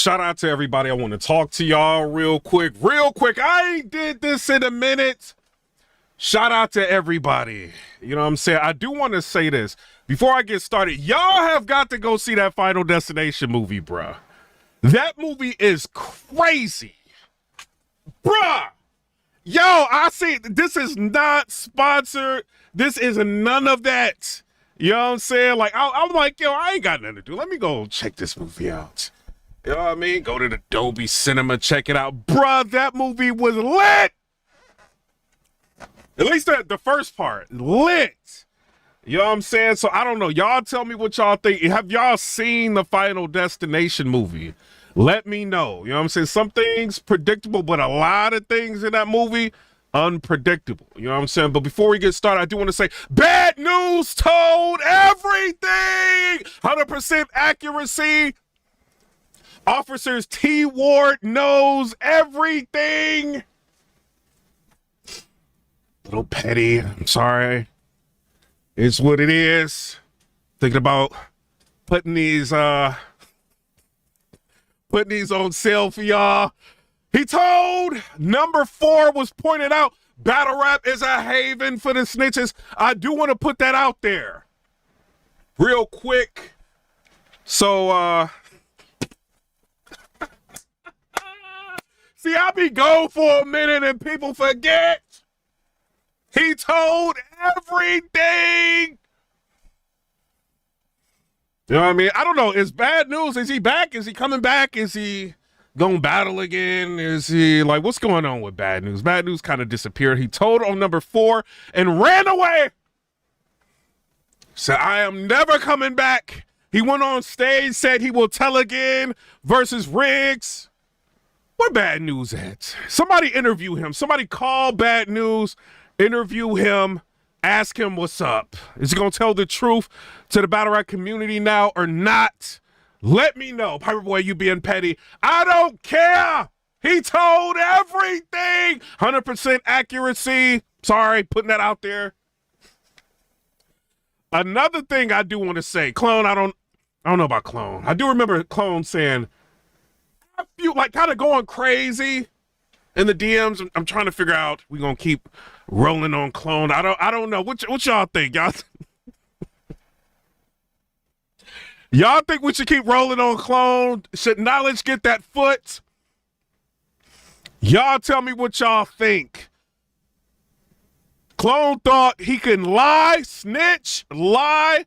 shout out to everybody. I want to talk to y'all real quick. I ain't did this in a minute. Shout out to everybody. You know what I'm saying? I do want to say this before I get started. Y'all have got to go see that Final Destination movie, bruh. That movie is crazy. Bruh. Yo, I see, this is not sponsored. This is none of that. You know what I'm saying? Like, I'm like, yo, I ain't got nothing to do. Let me go check this movie out. You know what I mean? Go to the Dolby Cinema, check it out. Bruh, that movie was lit. At least the first part, lit. You know what I'm saying? So I don't know. Y'all tell me what y'all think. Have y'all seen the Final Destination movie? Let me know. You know what I'm saying? Some things predictable, but a lot of things in that movie, unpredictable. You know what I'm saying? But before we get started, I do want to say, bad news told everything. 100% accuracy. Officers T. Ward knows everything. Little petty. I'm sorry. It's what it is. Thinking about putting these on sale for y'all. He told number 4 was pointed out. Battle rap is a haven for the snitches. I do want to put that out there real quick. So, see, I be gone for a minute and people forget. He told everything. You know what I mean? I don't know. Is bad news? Is he back? Is he coming back? Is he going to battle again? Is he like, what's going on with bad news? Bad news kind of disappeared. He told on number 4 and ran away. Said, I am never coming back. He went on stage, said he will tell again versus Riggs. Where bad news at? Somebody interview him. Somebody call bad news. Interview him, ask him what's up. Is he going to tell the truth to the battle rap community now or not? Let me know. PIPERBOY, you being petty. I don't care. He told everything. 100% accuracy. Sorry, putting that out there. Another thing I do want to say, Clone, I don't know about Clone. I do remember Clone saying, I feel like kind of going crazy in the DMs. I'm trying to figure out, we're going to keep rolling on Clone. I don't know. What y'all think? Y'all think we should keep rolling on Clone? Should knowledge get that foot? Y'all tell me what y'all think. Clone thought he can lie, snitch, lie,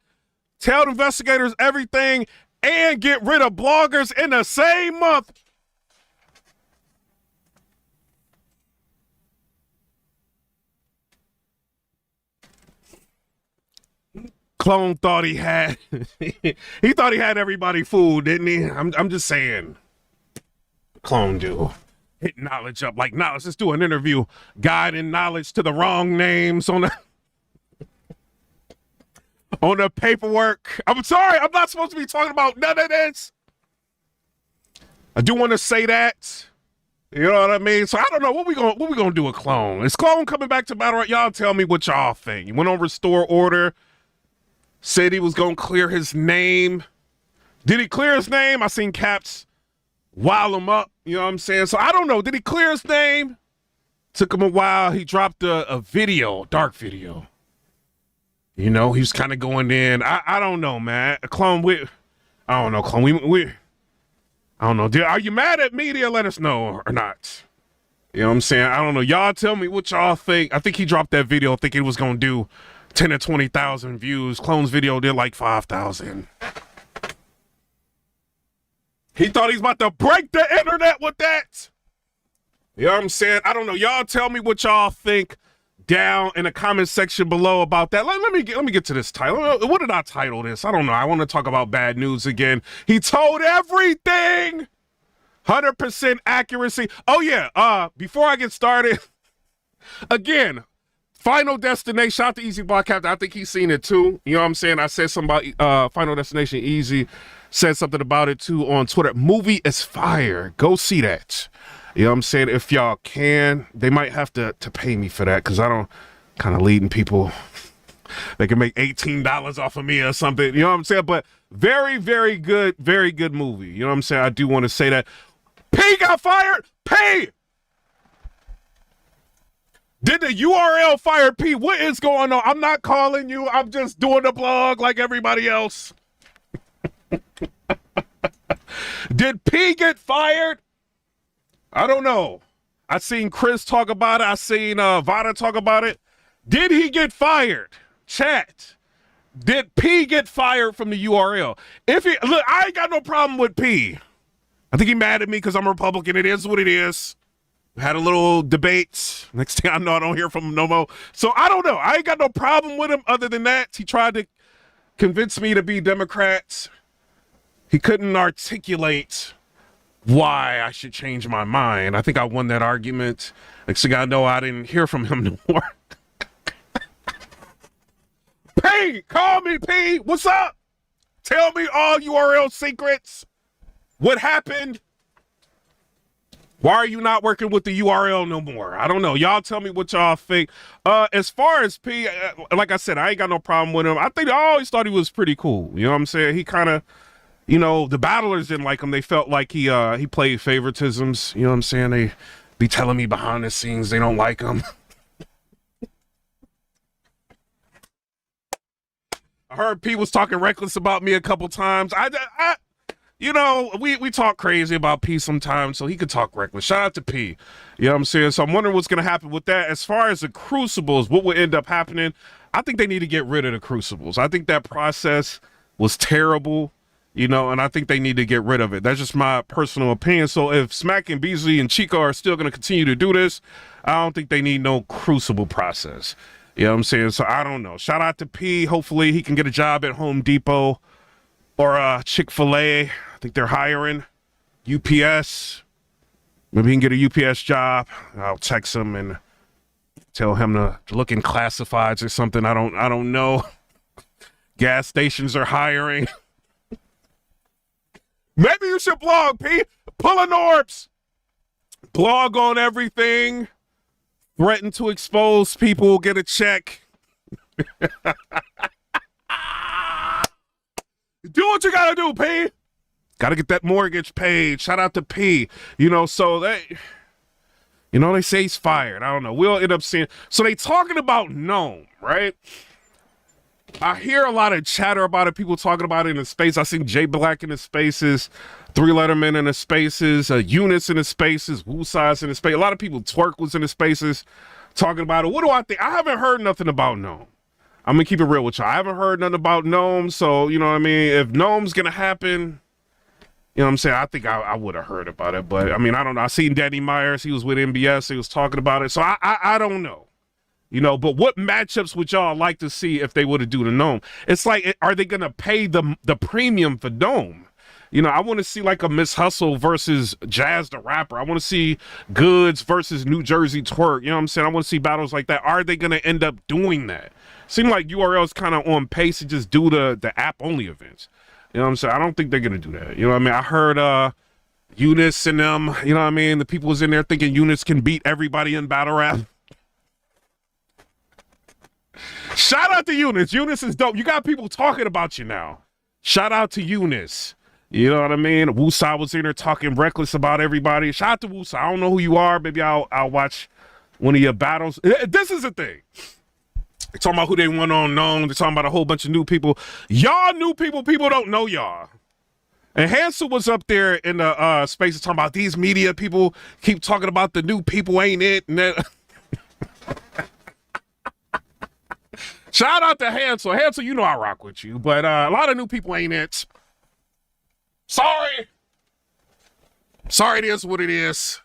tell investigators everything, and get rid of bloggers in the same month. Clone thought he had he thought he had everybody fooled, didn't he? I'm just saying. Clone do. Hit knowledge up like knowledge. Let's do an interview. Guiding knowledge to the wrong names on the paperwork. I'm sorry, I'm not supposed to be talking about none of this. I do want to say that. You know what I mean? So I don't know what we gonna do with Clone. Is Clone coming back to battle rap? Y'all tell me what y'all think. He went on restore order. Said he was going to clear his name. Did he clear his name? I seen Caps wile him up. You know what I'm saying? So I don't know. Did he clear his name? Took him a while. He dropped a video, dark video. You know, he was kind of going in. I don't know, man. Clone, I don't know, Clone. I don't know. Are you mad at media? Let us know or not. You know what I'm saying? I don't know. Y'all tell me what y'all think. I think he dropped that video thinking he was going to do 10 or 20,000 views. Clone's video did like 5,000. He thought he's about to break the internet with that. You know what I'm saying? I don't know. Y'all tell me what y'all think down in the comment section below about that. Let me get to this title. What did I title this? I don't know. I want to talk about bad news again. He told everything. 100% accuracy. Oh yeah. Before I get started, again, Final Destination, shout out to Easy Bar Captain. I think he's seen it too. You know what I'm saying? I said something about Final Destination Easy. Said something about it too on Twitter. Movie is fire. Go see that. You know what I'm saying? If y'all can, they might have to pay me for that because I don't kind of leading people They can make $18 off of me or something. You know what I'm saying? But very, very good movie. You know what I'm saying? I do want to say that. P got fired. P! Did the URL fire P? What is going on? I'm not calling you. I'm just doing the blog like everybody else. Did P get fired? I don't know. I seen Chris talk about it. I seen Vada talk about it. Did he get fired? Chat. Did P get fired from the URL? If he look, I ain't got no problem with P. I think he mad at me because I'm a Republican. It is what it is. We had a little debate. Next thing I know, I don't hear from him no more. So I don't know. I ain't got no problem with him other than that. He tried to convince me to be Democrat. He couldn't articulate why I should change my mind. I think I won that argument. Next thing I know, I didn't hear from him no more. P, call me, P. What's up? Tell me all URL secrets. What happened? Why are you not working with the URL no more? I don't know. Y'all tell me what y'all think. As far as P, like I said, I ain't got no problem with him. I think I always thought he was pretty cool. You know what I'm saying? He kind of, you know, the battlers didn't like him. They felt like he played favoritisms. You know what I'm saying? They be telling me behind the scenes they don't like him. I heard P was talking reckless about me a couple times. You know, we talk crazy about P sometimes, so he could talk reckless. Shout out to P. You know what I'm saying? So I'm wondering what's going to happen with that. As far as the crucibles, what will end up happening, I think they need to get rid of the crucibles. I think that process was terrible, you know, and I think they need to get rid of it. That's just my personal opinion. So if Smack and Beasley and Chico are still going to continue to do this, I don't think they need no crucible process. You know what I'm saying? So I don't know. Shout out to P. Hopefully he can get a job at Home Depot or Chick-fil-A. I think they're hiring. UPS. Maybe he can get a UPS job. I'll text him and tell him to look in classifieds or something. I don't know. Gas stations are hiring. Maybe you should blog, P. Pulling orbs. Blog on everything. Threaten to expose people, get a check. Do what you gotta do, P. Gotta get that mortgage paid. Shout out to P. You know, so they say he's fired. I don't know. We'll end up seeing. So they talking about NOME, right? I hear a lot of chatter about it. People talking about it in the space. I seen Jay Black in the spaces, 3 Letterman in the spaces, Eunice in the spaces, WHAAAAAAAAT in the space. A lot of people, Twerk was in the spaces talking about it. What do I think? I haven't heard nothing about NOME. I'm gonna keep it real with y'all. I haven't heard nothing about NOME. So, you know what I mean? If NOME's gonna happen, you know what I'm saying? I think I would have heard about it. But I mean, I don't know. I seen Danny Myers. He was with MBS. He was talking about it. So I don't know. You know, but what matchups would y'all like to see if they would have do the NOME? It's like, are they gonna pay the premium for NOME? You know, I want to see like a Miss Hustle versus Jazz the Rapper. I want to see Goods versus New Jersey Twerk. You know what I'm saying? I want to see battles like that. Are they gonna end up doing that? Seem like URL's kind of on pace to just do the app only events. You know what I'm saying? I don't think they're gonna do that. You know what I mean? I heard Eunice and them, you know what I mean? The people was in there thinking Eunice can beat everybody in battle rap. Shout out to Eunice. Eunice is dope. You got people talking about you now. Shout out to Eunice. You know what I mean? Woosah was in there talking reckless about everybody. Shout out to Woosah. I don't know who you are. Maybe I'll watch one of your battles. This is the thing. They're talking about who they went on NOME. They're talking about a whole bunch of new people. Y'all new people don't know y'all. And Hansel was up there in the space talking about these media people keep talking about the new people ain't it. And then shout out to Hansel. Hansel, you know I rock with you, but a lot of new people ain't it. Sorry. Sorry, it is what it is.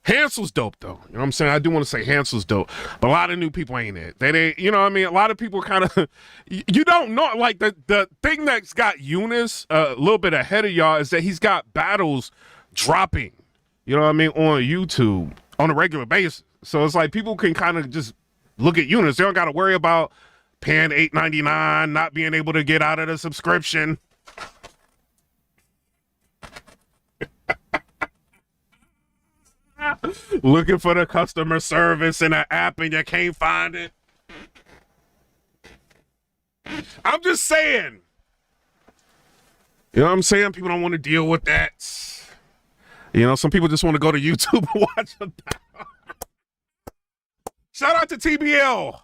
Hansel's dope, though. You know what I'm saying? I do want to say Hansel's dope, but a lot of new people ain't it. They you know what I mean? A lot of people kind of, you don't know, like the thing that's got Eunice a little bit ahead of y'all is that he's got battles dropping, you know what I mean, on YouTube on a regular basis. So it's like people can kind of just look at Eunice. They don't got to worry about paying $8.99, not being able to get out of the subscription. Looking for the customer service in an app and you can't find it. I'm just saying. You know what I'm saying? People don't want to deal with that. You know, some people just want to go to YouTube and watch them. Shout out to TBL.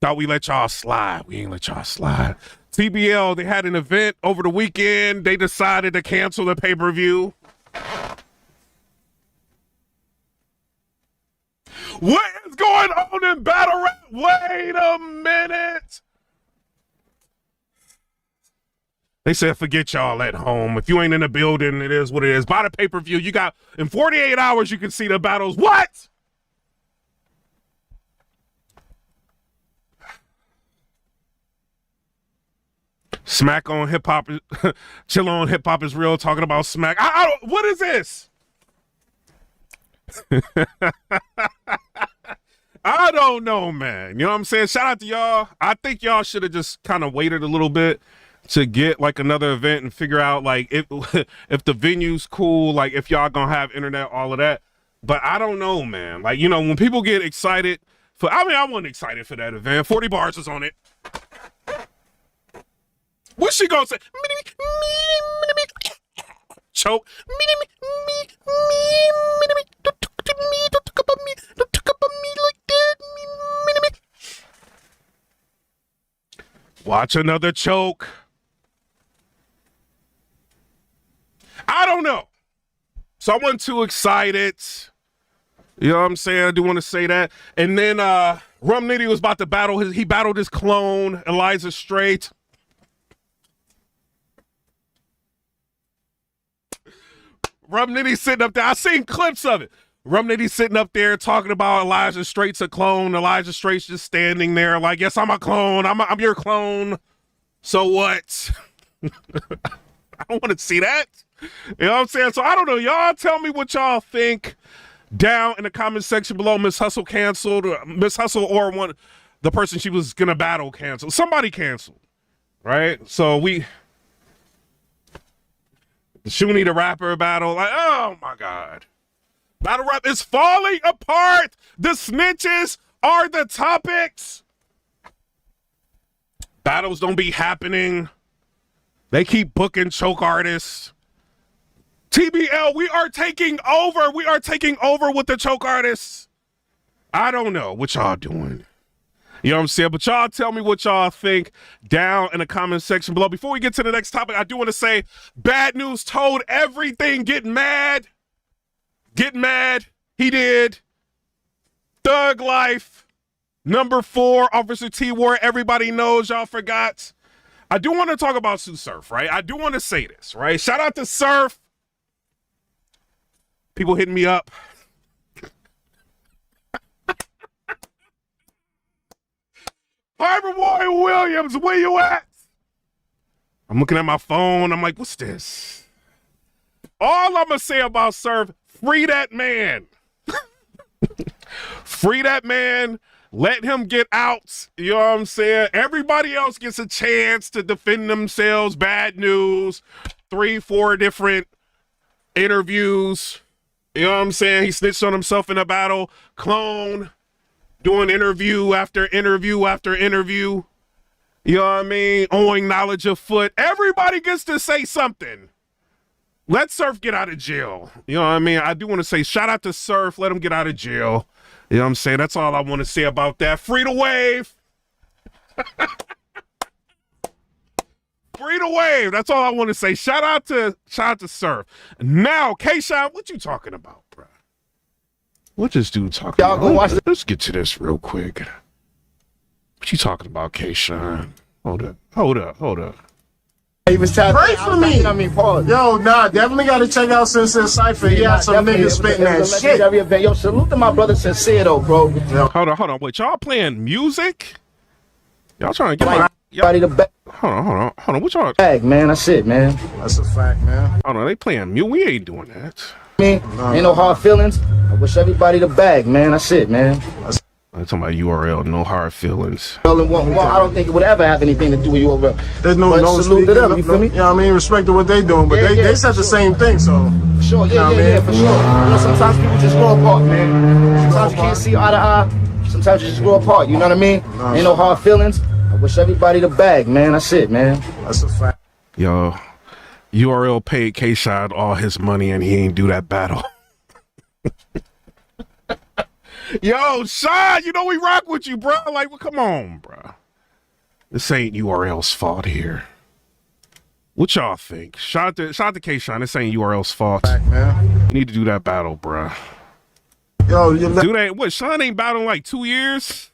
Thought we let y'all slide. We ain't let y'all slide. TBL, they had an event over the weekend. They decided to cancel the pay-per-view. What is going on in Battle Rap? Wait a minute. They said, forget y'all at home. If you ain't in the building, it is what it is. Buy the pay-per-view. You got, in 48 hours, you can see the battles. What? Smack on hip hop, chill on hip hop is real. Talking about smack. What is this? I don't know, man. You know what I'm saying? Shout out to y'all. I think y'all should have just kind of waited a little bit to get like another event and figure out like if the venue's cool, like if y'all gonna have internet, all of that. But I don't know, man. Like, you know, when people get excited for, I mean, I wasn't excited for that event. 40 bars was on it. What's she gonna say? Choke. Watch another choke. I don't know. So I wasn't too excited. You know what I'm saying? I do want to say that. And then Rum Nitty was about to battle he battled his clone, Eliza Straight. Rum Nitty sitting up there. I seen clips of it. Rum Nitty sitting up there talking about Elijah Straight's a clone. Elijah Straight's just standing there like, yes, I'm a clone. I'm your clone. So what? I don't want to see that. You know what I'm saying? So I don't know. Y'all tell me what y'all think down in the comment section below. Miss Hustle canceled. Miss Hustle or the person she was going to battle canceled. Somebody canceled. Right? So the Shuni the rapper battle. Like, oh my God. Battle rap is falling apart. The snitches are the topics. Battles don't be happening. They keep booking choke artists. TBL, we are taking over. We are taking over with the choke artists. I don't know what y'all doing. You know what I'm saying? But y'all tell me what y'all think down in the comment section below. Before we get to the next topic, I do want to say Bad News told everything. Get mad. Get mad. He did. Thug Life. Number 4, Officer T-War. Everybody knows. Y'all forgot. I do want to talk about Tsu Surf, right? I do want to say this, right? Shout out to Surf. People hitting me up. PIPERBOY Williams, where you at? I'm looking at my phone. I'm like, what's this? All I'm going to say about Surf, free that man. Free that man. Let him get out. You know what I'm saying? Everybody else gets a chance to defend themselves. Bad News. 3, 4 different interviews. You know what I'm saying? He snitched on himself in a battle. Clone. Doing interview after interview after interview. You know what I mean? Owing knowledge of foot. Everybody gets to say something. Let Surf get out of jail. You know what I mean? I do want to say shout out to Surf. Let him get out of jail. You know what I'm saying? That's all I want to say about that. Free the wave. Free the wave. That's all I want to say. Shout out to Surf. Now, K-Shine, what you talking about, bro? What this dude talking about? Go watch. Let's get to this real quick. What you talking about, K-Shine? Hold up. He was pray for me. Pause. Yo, nah, definitely got to check out Sincere Cypher. He got some niggas spitting that shit. Yo, salute to my brother Sincere though, bro. Yo. Hold on. Wait, y'all playing music? Y'all trying to get my the back. Hold on. What y'all? Bag, man. That's it, man. That's a fact, man. Hold on, they playing music. We ain't doing that. Ain't no hard feelings. I wish everybody the bag, man. That's it, man. I'm talking about URL, no hard feelings. I don't think it would ever have anything to do with URL. There's no salute to them, you feel me? Yeah, I mean, respect to what they doing, but they said the same thing, so. Sure, yeah, for sure. You know, sometimes people just grow apart, man. Sometimes you can't see eye to eye. Sometimes you just grow apart, you know what I mean? Ain't no hard feelings. Wish everybody the bag, man. That's it, man. That's a fact. Yo, URL paid K-Shot all his money and he ain't do that battle. Yo, Sean, you know we rock with you, bro. Like, well, come on, bro. This ain't URL's fault here. What y'all think? Shout out to K-Shot. This ain't URL's fault. Fact, man. You need to do that battle, bro. Yo, Do that. What? Sean ain't battling like 2 years.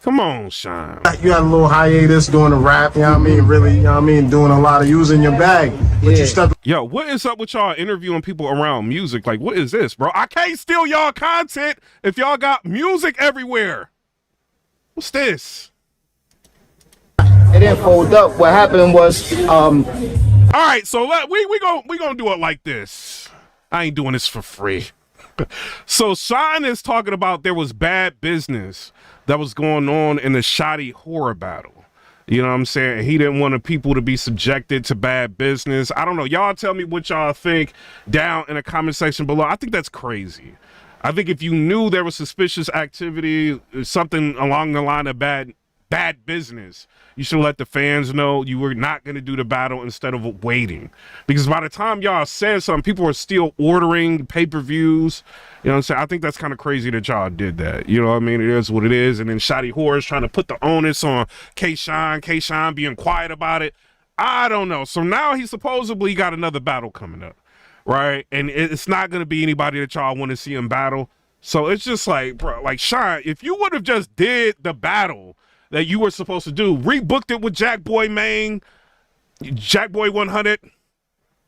Come on, Sean. you had a little hiatus doing the rap, you know what I mean? Really, you know what I mean? Doing a lot of using your bag. But you stepped. Yo, what is up with y'all interviewing people around music? Like, what is this, bro? I can't steal y'all content if y'all got music everywhere. What's this? It didn't fold up. What happened was, All right, so we gonna do it like this. I ain't doing this for free. So Sean is talking about there was bad business that was going on in the Shoddy horror battle. You know what I'm saying? He didn't want the people to be subjected to bad business. I don't know. Y'all tell me what y'all think down in the comment section below. I think that's crazy. I think if you knew there was suspicious activity, something along the line of bad business, you should let the fans know you were not going to do the battle instead of waiting. Because by the time y'all said something, people are still ordering pay-per-views. You know what I'm saying? I think that's kind of crazy that y'all did that. You know what I mean? It is what it is. And then Shoddy Horror is trying to put the onus on K-Shine being quiet about it. I don't know. So now he supposedly got another battle coming up, right? And it's not going to be anybody that y'all want to see him battle. So it's just like, bro, like Shine, if you would have just did the battle that you were supposed to do, rebooked it with Jackboy Main, Jackboy 100,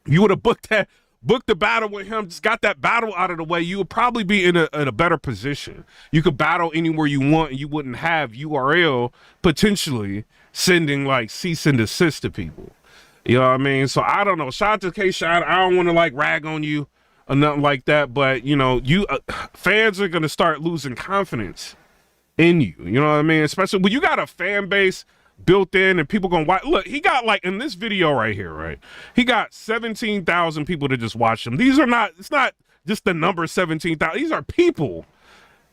you would have booked the battle with him, just got that battle out of the way, you would probably be in a better position. You could battle anywhere you want and you wouldn't have URL potentially sending like cease and desist to people. You know what I mean? So I don't know. Shout out to K-Shot. I don't want to like rag on you or nothing like that, but you know, fans are going to start losing confidence in you. You know what I mean? Especially when you got a fan base built in and people gonna watch. Look, he got like in this video right here, right? He got 17,000 people to just watch him. These are not, it's not just the number 17,000. These are people,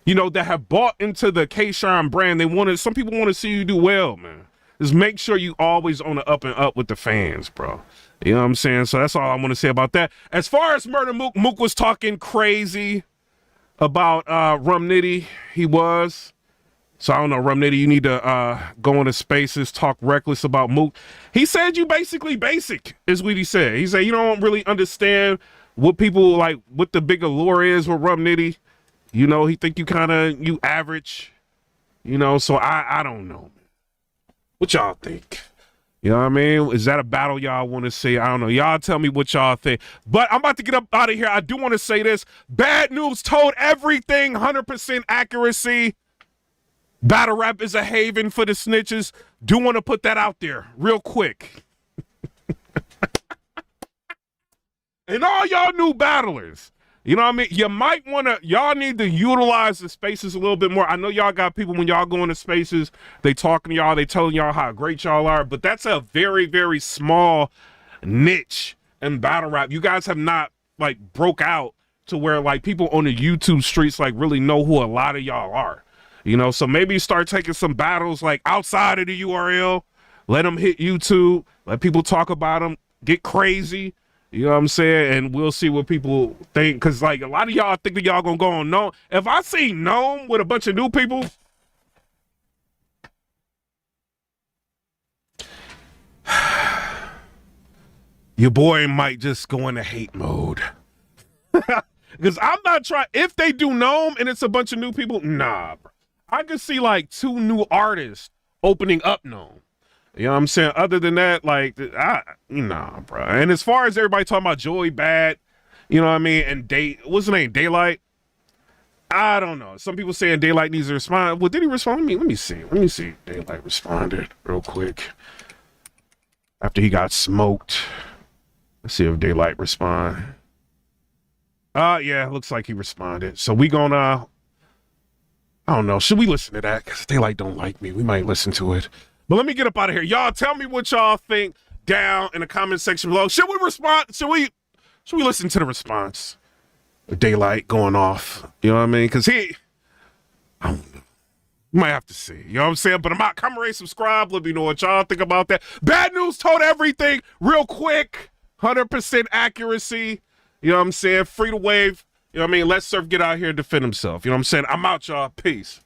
you know, that have bought into the K-Shine brand. Some people want to see you do well, man. Just make sure you always on the up and up with the fans, bro. You know what I'm saying? So that's all I want to say about that. As far as Murder Mook, Mook was talking crazy about Rum Nitty. He was. So I don't know, Rum Nitty, you need to go into spaces, talk reckless about Mook. He said you basically basic, is what he said. He said you don't really understand what people like, what the big allure is with Rum Nitty. You know, he think you average. You know, so I don't know. What y'all think? You know what I mean? Is that a battle y'all want to see? I don't know. Y'all tell me what y'all think. But I'm about to get up out of here. I do want to say this. Bad News told everything, 100% accuracy. Battle rap is a haven for the snitches. Do want to put that out there real quick. And all y'all new battlers, you know what I mean? You might want to, y'all need to utilize the spaces a little bit more. I know y'all got people when y'all go into spaces, they talking to y'all, they telling y'all how great y'all are, but that's a very, very small niche in battle rap. You guys have not like broke out to where like people on the YouTube streets like really know who a lot of y'all are. You know, so maybe start taking some battles like outside of the URL, let them hit YouTube, let people talk about them, get crazy, you know what I'm saying? And we'll see what people think. Because like a lot of y'all think that y'all gonna go on NOME. If I see NOME with a bunch of new people, your boy might just go into hate mode. Because I'm not trying, if they do NOME and it's a bunch of new people, nah, bro. I could see like 2 new artists opening up NOME. You know what I'm saying? Other than that, like, nah, bro. And as far as everybody talking about Joey Bad, you know what I mean? And what's his name? Daylight? I don't know. Some people saying Daylight needs to respond. Well, did he respond to me? Let me see. Let me see if Daylight responded real quick. After he got smoked. Let's see if Daylight respond. Yeah, looks like he responded. So we gonna, I don't know. Should we listen to that? Because Daylight don't like me. We might listen to it. But let me get up out of here. Y'all tell me what y'all think down in the comment section below. Should we respond? Should we listen to the response of Daylight going off? You know what I mean? Because I don't know. You might have to see. You know what I'm saying? But I'm out. Comment, rate, subscribe. Let me know what y'all think about that. Bad news told everything. Real quick. 100% accuracy. You know what I'm saying? Free to wave. You know what I mean? Let Surf get out here and defend himself. You know what I'm saying? I'm out, y'all. Peace.